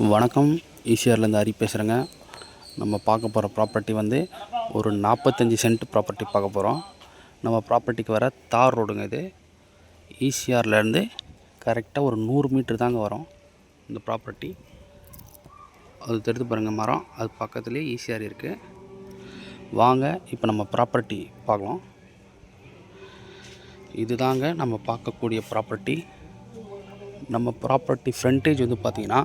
வணக்கம். ஈசிஆர்லேருந்து ஹரி பேசுகிறேங்க. நம்ம பார்க்க போகிற ப்ராப்பர்ட்டி வந்து ஒரு 45 சென்ட் ப்ராப்பர்ட்டி பார்க்க போகிறோம். நம்ம ப்ராப்பர்ட்டிக்கு வர தார் ரோடுங்க. இது ஈசிஆர்லேருந்து கரெக்டாக ஒரு 100 மீட்ரு தாங்க வரும் இந்த ப்ராப்பர்ட்டி. அது தெரிந்து பாருங்கள் மரம், அது பக்கத்துலேயே ஈசிஆர் இருக்குது. வாங்க இப்போ நம்ம ப்ராப்பர்ட்டி பார்க்கலாம். இதுதாங்க நம்ம பார்க்கக்கூடிய ப்ராப்பர்ட்டி. நம்ம ப்ராப்பர்ட்டி ஃப்ரண்டேஜ் வந்து பார்த்திங்கன்னா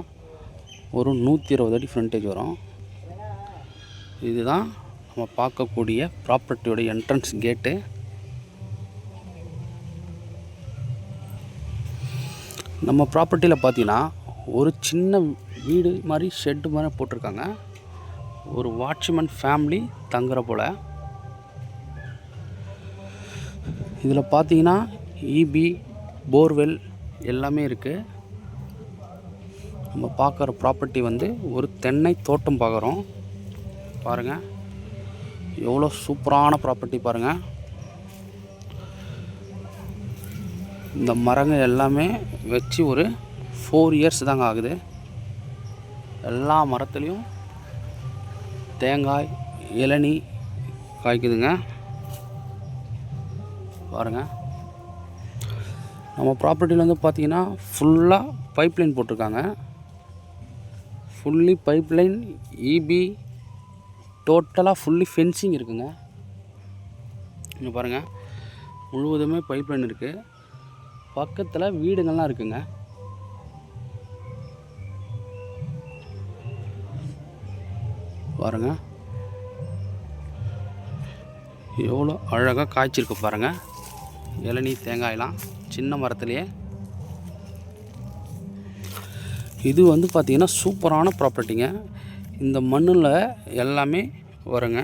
ஒரு 120 அடி ஃப்ரண்டேஜ் வரும். இதுதான் நம்ம பார்க்கக்கூடிய ப்ராப்பர்ட்டியோட என்ட்ரன்ஸ் கேட்டு. நம்ம ப்ராப்பர்ட்டியில் பார்த்தீங்கன்னா ஒரு சின்ன வீடு மாதிரி ஷெட்டு மாதிரி போட்டிருக்காங்க. ஒரு வாட்ச்மேன் ஃபேமிலி தங்குற போல். இதில் பார்த்தீங்கன்னா இபி போர்வெல் எல்லாமே இருக்குது. நம்ம பார்க்குற ப்ராப்பர்ட்டி வந்து ஒரு தென்னை தோட்டம் பார்க்குறோம். பாருங்கள் எவ்வளோ சூப்பரான ப்ராப்பர்ட்டி பாருங்கள். இந்த மரங்கள் எல்லாமே வச்சு ஒரு 4 இயர்ஸ் தாங்க ஆகுது. எல்லா மரத்துலேயும் தேங்காய் இளநீ காய்க்குதுங்க. பாருங்கள் நம்ம ப்ராப்பர்ட்டியில் வந்து பார்த்திங்கன்னா ஃபுல்லாக பைப்லைன் போட்டிருக்காங்க. ஃபுல்லி பைப்லைன், இபி, டோட்டலாக ஃபுல்லி ஃபென்சிங் இருக்குங்க. இங்கே பாருங்கள் முழுவதுமே பைப்லைன் இருக்குது. பக்கத்தில் வீடுங்கள்லாம் இருக்குங்க. பாருங்கள் எவ்வளோ அழகாக காய்ச்சிருக்கு பாருங்கள். இளநீ தேங்காயெல்லாம் சின்ன மரத்துலேயே. இது வந்து பார்த்திங்கன்னா சூப்பரான ப்ராப்பர்ட்டிங்க. இந்த மண்ணில் எல்லாமே வருங்க.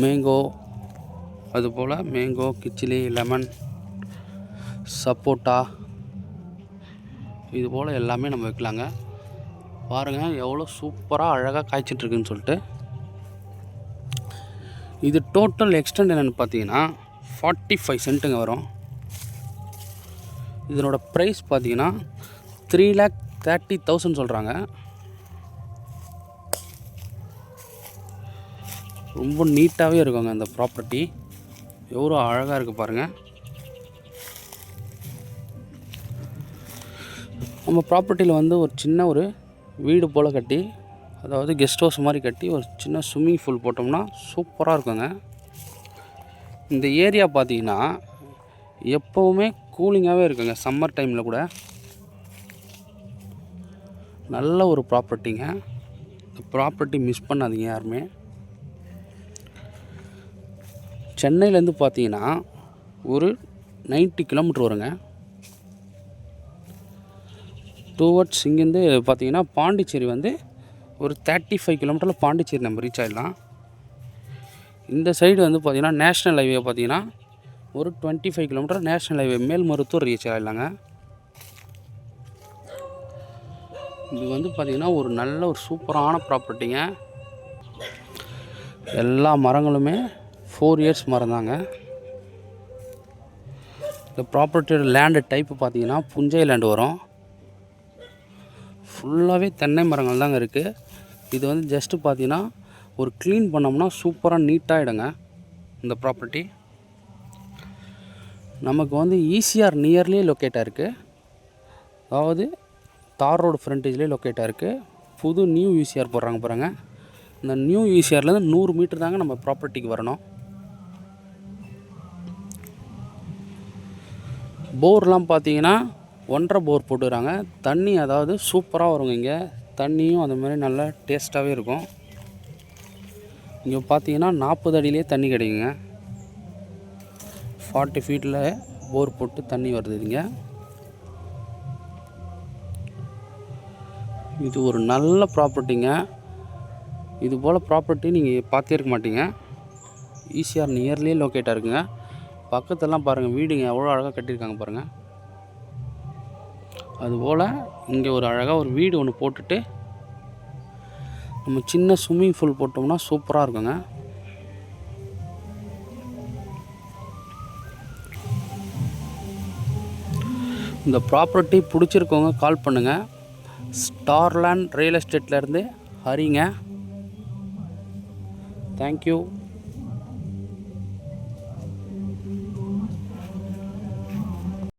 மேங்கோ, அதுபோல் மேங்கோ, கிச்சிலி, லெமன், சப்போட்டா, இது போல் எல்லாமே நம்ம வைக்கலாங்க. பாருங்கள் எவ்வளோ சூப்பராக அழகாக காய்ச்சிட்ருக்குன்னு சொல்லிட்டு. இது டோட்டல் எக்ஸ்டெண்ட் என்னென்னு பார்த்தீங்கன்னா 45 சென்ட்டுங்க வரும். இதனோட ப்ரைஸ் பார்த்தீங்கன்னா 3,30,000 சொல்கிறாங்க. ரொம்ப நீட்டாகவே இருக்குங்க இந்த ப்ராப்பர்ட்டி. எவ்வளோ அழகாக இருக்குது பாருங்கள். நம்ம ப்ராப்பர்ட்டியில் வந்து ஒரு சின்ன ஒரு வீடு போல் கட்டி, அதாவது கெஸ்ட் ஹவுஸ் மாதிரி கட்டி ஒரு சின்ன ஸ்விம்மிங் பூல் போட்டோம்னா சூப்பராக இருக்குங்க. இந்த ஏரியா பார்த்தீங்கன்னா எப்போவுமே கூலிங்காகவே இருக்குங்க. சம்மர் டைமில் கூட நல்ல ஒரு ப்ராப்பர்ட்டிங்க. இந்த ப்ராப்பர்ட்டி மிஸ் பண்ணாதீங்க யாருமே. சென்னையிலேருந்து பார்த்தீங்கன்னா ஒரு 90 கிலோமீட்டர் வருங்க. டுவர்ட்ஸ் இங்கேருந்து பார்த்தீங்கன்னா பாண்டிச்சேரி வந்து ஒரு 35 கிலோமீட்டரில் பாண்டிச்சேரி நம்ம ரீச் ஆகிடலாம். இந்த சைடு வந்து பார்த்திங்கன்னா நேஷ்னல் ஹைவே பார்த்திங்கன்னா ஒரு 25 kilometre national highway Melmaruvathur reach ஆகிடலாங்க. இது வந்து பார்த்திங்கன்னா ஒரு நல்ல ஒரு சூப்பரான ப்ராப்பர்ட்டிங்க. எல்லா மரங்களுமே 4 இயர்ஸ் மரம் தாங்க. இந்த ப்ராப்பர்ட்டியோட லேண்டு டைப்பு பார்த்திங்கன்னா புஞ்சை லேண்டு வரும். ஃபுல்லாகவே தென்னை மரங்கள் தாங்க இருக்குது. இது வந்து ஜஸ்ட்டு பார்த்திங்கன்னா ஒரு க்ளீன் பண்ணோம்னா சூப்பராக நீட்டாகிடுங்க இந்த ப்ராப்பர்ட்டி. நமக்கு வந்து ஈசிஆர் நியர்லேயே லொக்கேட்டாக இருக்குது. அதாவது தார் ரோடு ஃப்ரண்டேஜ்லேயே லொக்கேட்டாக இருக்குது. புது நியூ ஈசிஆர் போடுறாங்க பாருங்கள். இந்த நியூ ஈசிஆர்லேருந்து 100 மீட்டர் தாங்க நம்ம ப்ராப்பர்ட்டிக்கு வரணும். போர்லாம் பார்த்தீங்கன்னா 1.5 போர் போட்டுக்கிறாங்க. தண்ணி அதாவது சூப்பராக வருங்க. இங்கே தண்ணியும் அந்த மாதிரி நல்லா டேஸ்ட்டாகவே இருக்கும். இங்கே பார்த்தீங்கன்னா 40 அடியிலே தண்ணி கிடைக்குங்க. 40 ஃபீட்டில் போர் போட்டு தண்ணி வருது இங்கே. இது ஒரு நல்ல ப்ராப்பர்ட்டிங்க. இது போல் ப்ராப்பர்ட்டி நீங்கள் பார்த்தே இருக்க மாட்டீங்க. ஈசிஆர் நியர்லேயே லொக்கேட்டாக இருக்குங்க. பக்கத்தெல்லாம் பாருங்கள் வீடுங்க எவ்வளோ அழகாக கட்டியிருக்காங்க பாருங்கள். அதுபோல் இங்கே ஒரு அழகாக ஒரு வீடு ஒன்று போட்டுட்டு நம்ம சின்ன ஸ்விம்மிங் பூல் போட்டோம்னா சூப்பராக இருக்குங்க. இந்த ப்ராப்பர்ட்டி பிடிச்சிருக்கவங்க கால் பண்ணுங்கள். ஸ்டார்லேண்ட் ரியல் எஸ்டேட்லேருந்து ஹரிங்க. தேங்க்யூ.